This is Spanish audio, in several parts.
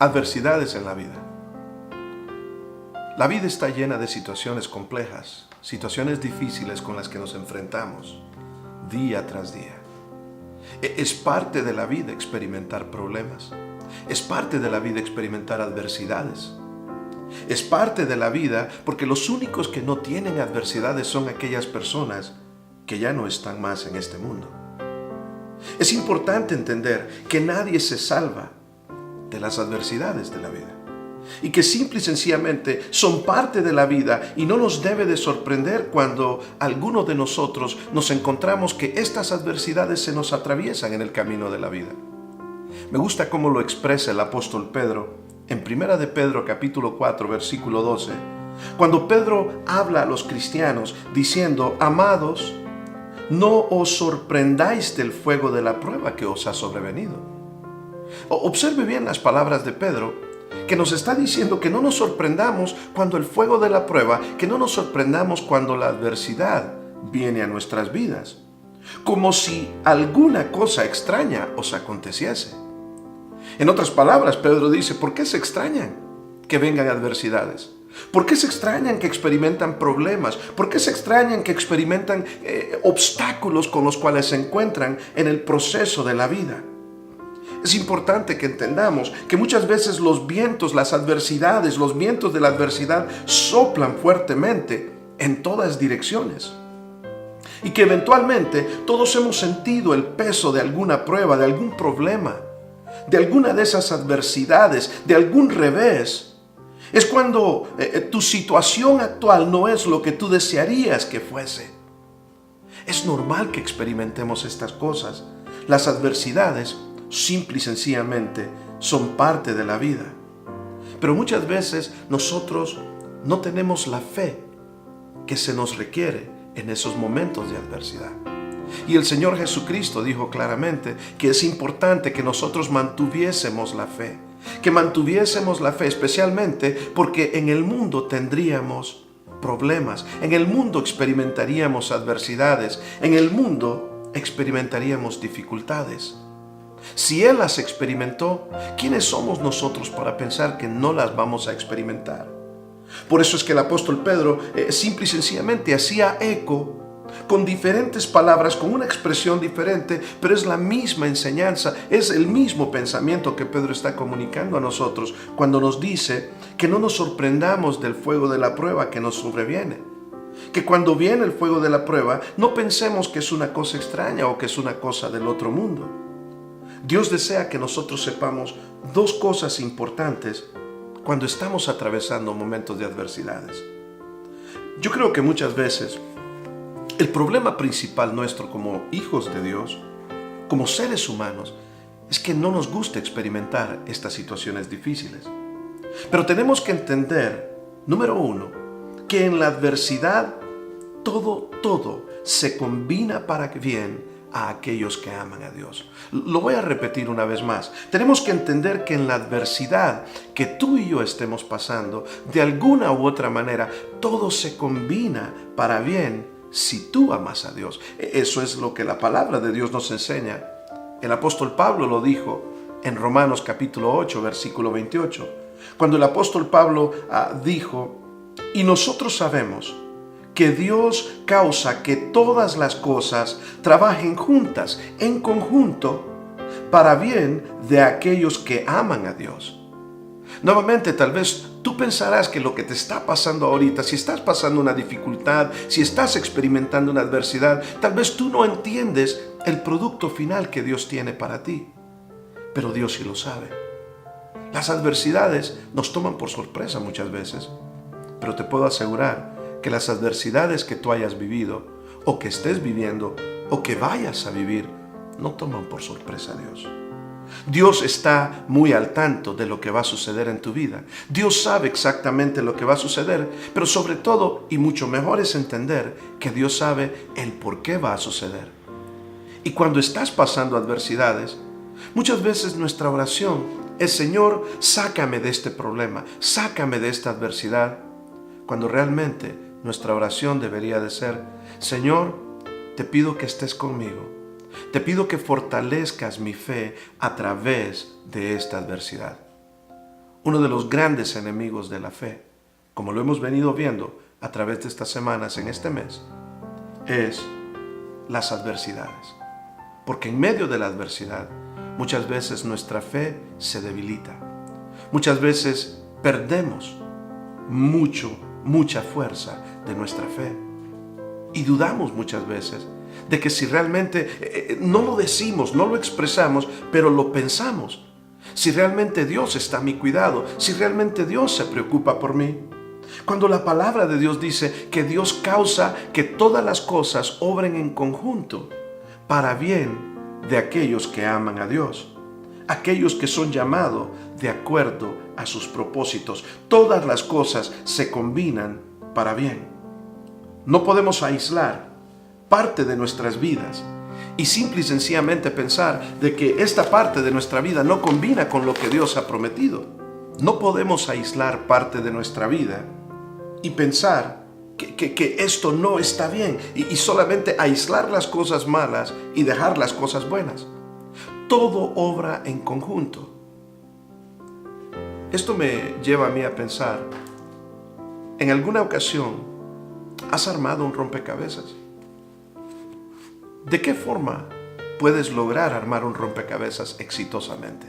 Adversidades en la vida. La vida está llena de situaciones complejas, situaciones difíciles con las que nos enfrentamos día tras día. Es parte de la vida experimentar problemas. Es parte de la vida experimentar adversidades. Es parte de la vida porque los únicos que no tienen adversidades son aquellas personas que ya no están más en este mundo. Es importante entender que nadie se salva de las adversidades de la vida y que simple y sencillamente son parte de la vida y no nos debe de sorprender cuando alguno de nosotros nos encontramos que estas adversidades se nos atraviesan en el camino de la vida. Me gusta cómo lo expresa el apóstol Pedro en 1 de Pedro capítulo 4 versículo 12, cuando Pedro habla a los cristianos diciendo: amados, no os sorprendáis del fuego de la prueba que os ha sobrevenido. Observe bien las palabras de Pedro, que nos está diciendo que no nos sorprendamos cuando el fuego de la prueba, que no nos sorprendamos cuando la adversidad viene a nuestras vidas, como si alguna cosa extraña os aconteciese. En otras palabras, Pedro dice: ¿por qué se extrañan que vengan adversidades? ¿Por qué se extrañan que experimentan problemas? ¿Por qué se extrañan que experimentan obstáculos con los cuales se encuentran en el proceso de la vida? Es importante que entendamos que muchas veces los vientos, las adversidades, los vientos de la adversidad soplan fuertemente en todas direcciones. Y que eventualmente todos hemos sentido el peso de alguna prueba, de algún problema, de alguna de esas adversidades, de algún revés. Es cuando tu situación actual no es lo que tú desearías que fuese. Es normal que experimentemos estas cosas. Las adversidades simple y sencillamente son parte de la vida. Pero muchas veces nosotros no tenemos la fe que se nos requiere en esos momentos de adversidad. Y el Señor Jesucristo dijo claramente que es importante que nosotros mantuviésemos la fe. Que mantuviésemos la fe, especialmente porque en el mundo tendríamos problemas. En el mundo experimentaríamos adversidades. En el mundo experimentaríamos dificultades. Si Él las experimentó, ¿quiénes somos nosotros para pensar que no las vamos a experimentar? Por eso es que el apóstol Pedro simple y sencillamente hacía eco con diferentes palabras, con una expresión diferente, pero es la misma enseñanza, es el mismo pensamiento que Pedro está comunicando a nosotros cuando nos dice que no nos sorprendamos del fuego de la prueba que nos sobreviene. Que cuando viene el fuego de la prueba, no pensemos que es una cosa extraña o que es una cosa del otro mundo. Dios desea que nosotros sepamos dos cosas importantes cuando estamos atravesando momentos de adversidades. Yo creo que muchas veces el problema principal nuestro como hijos de Dios, como seres humanos, es que no nos gusta experimentar estas situaciones difíciles. Pero tenemos que entender, número uno, que en la adversidad todo se combina para bien a aquellos que aman a Dios. Lo voy a repetir una vez más. Tenemos que entender que en la adversidad que tú y yo estemos pasando, de alguna u otra manera, todo se combina para bien si tú amas a Dios. Eso es lo que la palabra de Dios nos enseña. El apóstol Pablo lo dijo en Romanos capítulo 8, versículo 28. Cuando el apóstol Pablo dijo: y nosotros sabemos que Dios causa que todas las cosas trabajen juntas, en conjunto, para bien de aquellos que aman a Dios. Nuevamente, tal vez tú pensarás que lo que te está pasando ahorita, si estás pasando una dificultad, si estás experimentando una adversidad, tal vez tú no entiendes el producto final que Dios tiene para ti. Pero Dios sí lo sabe. Las adversidades nos toman por sorpresa muchas veces, pero te puedo asegurar que las adversidades que tú hayas vivido, o que estés viviendo, o que vayas a vivir, no toman por sorpresa a Dios. Dios está muy al tanto de lo que va a suceder en tu vida. Dios sabe exactamente lo que va a suceder, pero sobre todo, y mucho mejor es entender que Dios sabe el por qué va a suceder. Y cuando estás pasando adversidades, muchas veces nuestra oración es: Señor, sácame de este problema, sácame de esta adversidad, cuando realmente nuestra oración debería de ser: Señor, te pido que estés conmigo. Te pido que fortalezcas mi fe a través de esta adversidad. Uno de los grandes enemigos de la fe, como lo hemos venido viendo a través de estas semanas en este mes, es las adversidades. Porque en medio de la adversidad, muchas veces nuestra fe se debilita. Muchas veces perdemos mucha fuerza de nuestra fe. Y dudamos muchas veces de que si realmente no lo decimos, no lo expresamos, pero lo pensamos. Si realmente Dios está a mi cuidado, si realmente Dios se preocupa por mí. Cuando la palabra de Dios dice que Dios causa que todas las cosas obren en conjunto para bien de aquellos que aman a Dios, aquellos que son llamados de acuerdo a sus propósitos. Todas las cosas se combinan para bien. No podemos aislar parte de nuestras vidas y simple y sencillamente pensar de que esta parte de nuestra vida no combina con lo que Dios ha prometido. No podemos aislar parte de nuestra vida y pensar que esto no está bien y solamente aislar las cosas malas y dejar las cosas buenas. Todo obra en conjunto. Esto me lleva a mí a pensar, ¿en alguna ocasión has armado un rompecabezas? ¿De qué forma puedes lograr armar un rompecabezas exitosamente?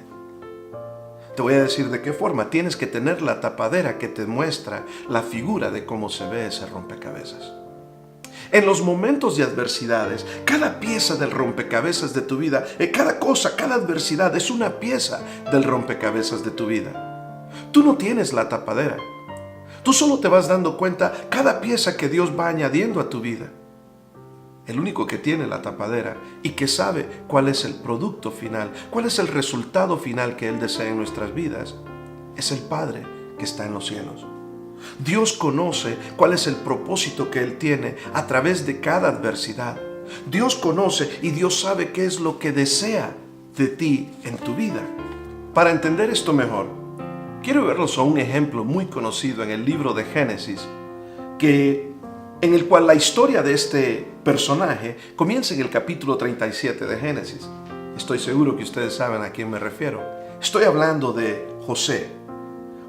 Te voy a decir de qué forma. Tienes que tener la tapadera que te muestra la figura de cómo se ve ese rompecabezas. En los momentos de adversidades, cada pieza del rompecabezas de tu vida, cada cosa, cada adversidad es una pieza del rompecabezas de tu vida. Tú no tienes la tapadera. Tú solo te vas dando cuenta cada pieza que Dios va añadiendo a tu vida. El único que tiene la tapadera y que sabe cuál es el producto final, cuál es el resultado final que Él desea en nuestras vidas, es el Padre que está en los cielos. Dios conoce cuál es el propósito que Él tiene a través de cada adversidad. Dios conoce y Dios sabe qué es lo que desea de ti en tu vida. Para entender esto mejor, quiero verlos a un ejemplo muy conocido en el libro de Génesis, en el cual la historia de este personaje comienza en el capítulo 37 de Génesis. Estoy seguro que ustedes saben a quién me refiero. Estoy hablando de José.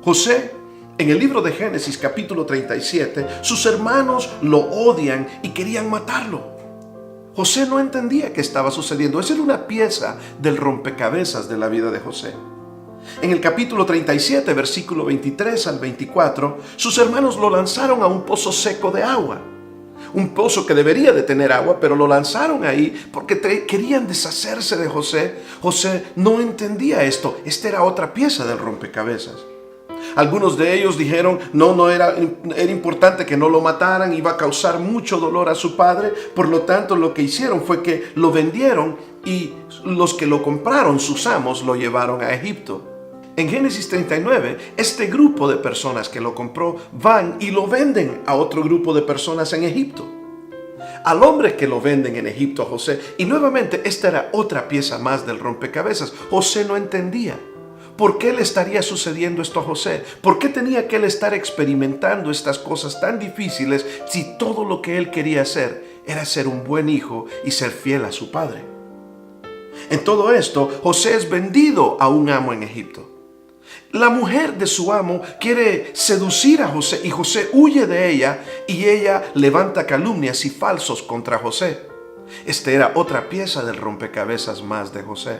José, en el libro de Génesis capítulo 37, sus hermanos lo odian y querían matarlo. José no entendía qué estaba sucediendo. Esa era una pieza del rompecabezas de la vida de José. En el capítulo 37, versículo 23 al 24, sus hermanos lo lanzaron a un pozo seco de agua. Un pozo que debería de tener agua, pero lo lanzaron ahí porque querían deshacerse de José. José no entendía esto. Esta era otra pieza del rompecabezas. Algunos de ellos dijeron, era importante que no lo mataran, iba a causar mucho dolor a su padre. Por lo tanto, lo que hicieron fue que lo vendieron y los que lo compraron, sus amos, lo llevaron a Egipto. En Génesis 39, este grupo de personas que lo compró van y lo venden a otro grupo de personas en Egipto. Al hombre que lo venden en Egipto a José. Y nuevamente esta era otra pieza más del rompecabezas. José no entendía. ¿Por qué le estaría sucediendo esto a José? ¿Por qué tenía que él estar experimentando estas cosas tan difíciles si todo lo que él quería hacer era ser un buen hijo y ser fiel a su padre? En todo esto, José es vendido a un amo en Egipto. La mujer de su amo quiere seducir a José y José huye de ella y ella levanta calumnias y falsos contra José. Esta era otra pieza del rompecabezas más de José.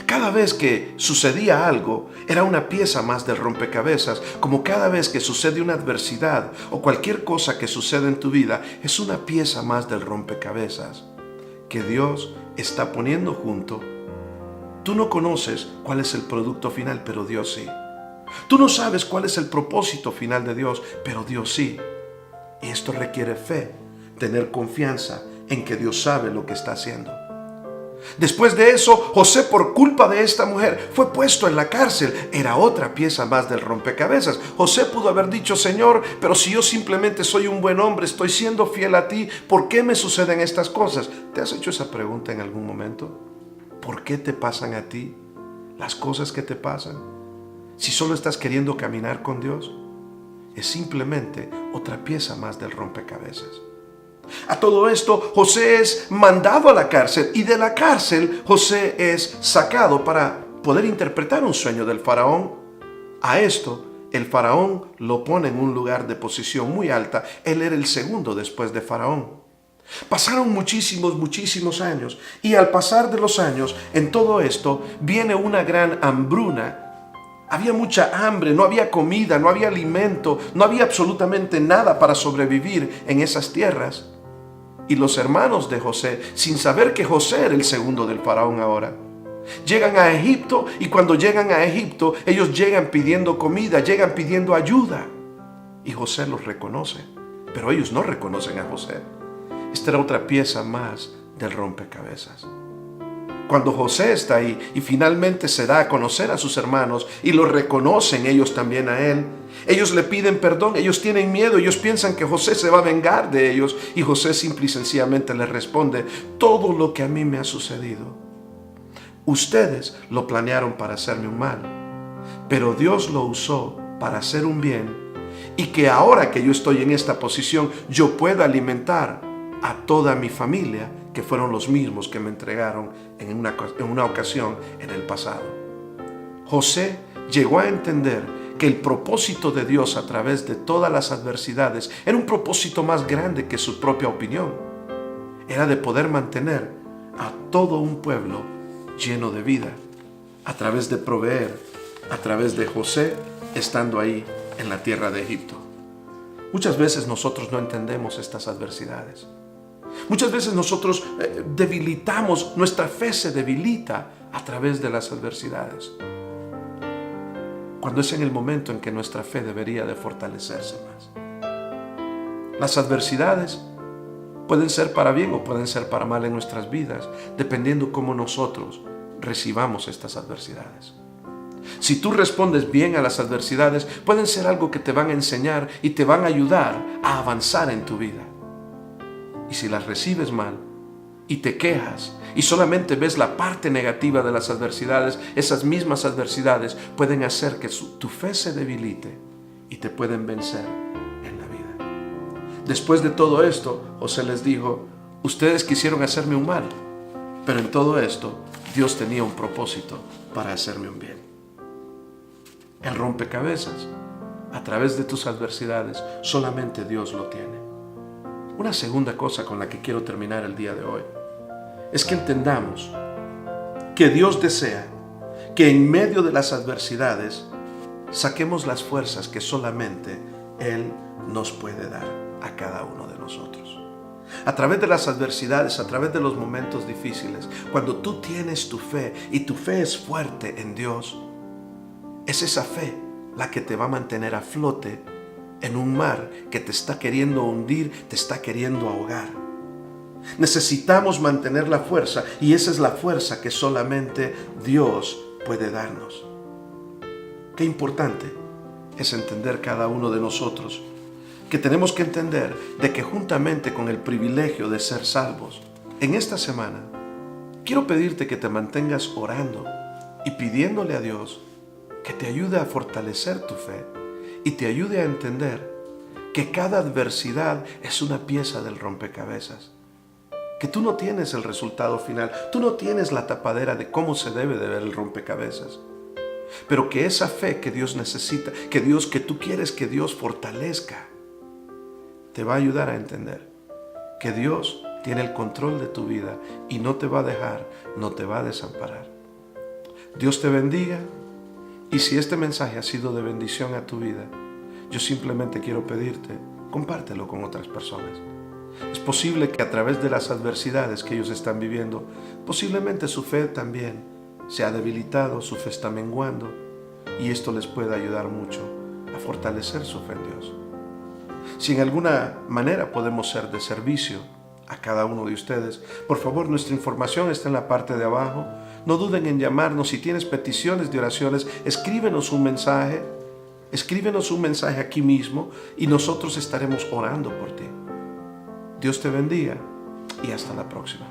Cada vez que sucedía algo, era una pieza más del rompecabezas, como cada vez que sucede una adversidad o cualquier cosa que sucede en tu vida, es una pieza más del rompecabezas que Dios está poniendo junto. Tú no conoces cuál es el producto final, pero Dios sí. Tú no sabes cuál es el propósito final de Dios, pero Dios sí. Y esto requiere fe, tener confianza en que Dios sabe lo que está haciendo. Después de eso, José, por culpa de esta mujer, fue puesto en la cárcel. Era otra pieza más del rompecabezas. José pudo haber dicho, Señor, pero si yo simplemente soy un buen hombre, estoy siendo fiel a ti, ¿por qué me suceden estas cosas? ¿Te has hecho esa pregunta en algún momento? ¿Por qué te pasan a ti las cosas que te pasan? Si solo estás queriendo caminar con Dios, es simplemente otra pieza más del rompecabezas. A todo esto, José es mandado a la cárcel y de la cárcel José es sacado para poder interpretar un sueño del faraón. A esto, el faraón lo pone en un lugar de posición muy alta. Él era el segundo después de Faraón. Pasaron muchísimos años, y al pasar de los años, en todo esto, viene una gran hambruna. Había mucha hambre, no había comida, no había alimento, no había absolutamente nada para sobrevivir en esas tierras. Y los hermanos de José, sin saber que José era el segundo del faraón ahora, llegan a Egipto, y cuando llegan a Egipto, ellos llegan pidiendo comida, llegan pidiendo ayuda. Y José los reconoce, pero ellos no reconocen a José. Esta era otra pieza más del rompecabezas. Cuando José está ahí y finalmente se da a conocer a sus hermanos y lo reconocen ellos también a él, ellos le piden perdón, ellos tienen miedo, ellos piensan que José se va a vengar de ellos, y José simple y sencillamente les responde: todo lo que a mí me ha sucedido, ustedes lo planearon para hacerme un mal, pero Dios lo usó para hacer un bien, y que ahora que yo estoy en esta posición, yo puedo alimentar a toda mi familia, que fueron los mismos que me entregaron en una ocasión en el pasado. José llegó a entender que el propósito de Dios a través de todas las adversidades era un propósito más grande que su propia opinión. Era de poder mantener a todo un pueblo lleno de vida, a través de proveer, a través de José estando ahí en la tierra de Egipto. Muchas veces nosotros no entendemos estas adversidades. Muchas veces nosotros debilitamos, nuestra fe se debilita a través de las adversidades, cuando es en el momento en que nuestra fe debería de fortalecerse más. Las adversidades pueden ser para bien o pueden ser para mal en nuestras vidas, dependiendo cómo nosotros recibamos estas adversidades. Si tú respondes bien a las adversidades, pueden ser algo que te van a enseñar y te van a ayudar a avanzar en tu vida. Y si las recibes mal y te quejas y solamente ves la parte negativa de las adversidades, esas mismas adversidades pueden hacer que tu fe se debilite y te pueden vencer en la vida. Después de todo esto, José les dijo: ustedes quisieron hacerme un mal, pero en todo esto Dios tenía un propósito para hacerme un bien. El rompecabezas, a través de tus adversidades, solamente Dios lo tiene. Una segunda cosa con la que quiero terminar el día de hoy es que entendamos que Dios desea que en medio de las adversidades saquemos las fuerzas que solamente Él nos puede dar a cada uno de nosotros. A través de las adversidades, a través de los momentos difíciles, cuando tú tienes tu fe y tu fe es fuerte en Dios, es esa fe la que te va a mantener a flote en un mar que te está queriendo hundir, te está queriendo ahogar. Necesitamos mantener la fuerza, y esa es la fuerza que solamente Dios puede darnos. Qué importante es entender cada uno de nosotros que tenemos que entender de que juntamente con el privilegio de ser salvos, en esta semana quiero pedirte que te mantengas orando y pidiéndole a Dios que te ayude a fortalecer tu fe y te ayude a entender que cada adversidad es una pieza del rompecabezas, que tú no tienes el resultado final, tú no tienes la tapadera de cómo se debe de ver el rompecabezas, pero que esa fe que Dios necesita, que tú quieres que Dios fortalezca, te va a ayudar a entender que Dios tiene el control de tu vida y no te va a dejar, no te va a desamparar. Dios te bendiga. Y si este mensaje ha sido de bendición a tu vida, yo simplemente quiero pedirte, compártelo con otras personas. Es posible que a través de las adversidades que ellos están viviendo, posiblemente su fe también se ha debilitado, su fe está menguando, y esto les puede ayudar mucho a fortalecer su fe en Dios. Si en alguna manera podemos ser de servicio a cada uno de ustedes, por favor, nuestra información está en la parte de abajo. No duden en llamarnos. Si tienes peticiones de oraciones, escríbenos un mensaje aquí mismo y nosotros estaremos orando por ti. Dios te bendiga y hasta la próxima.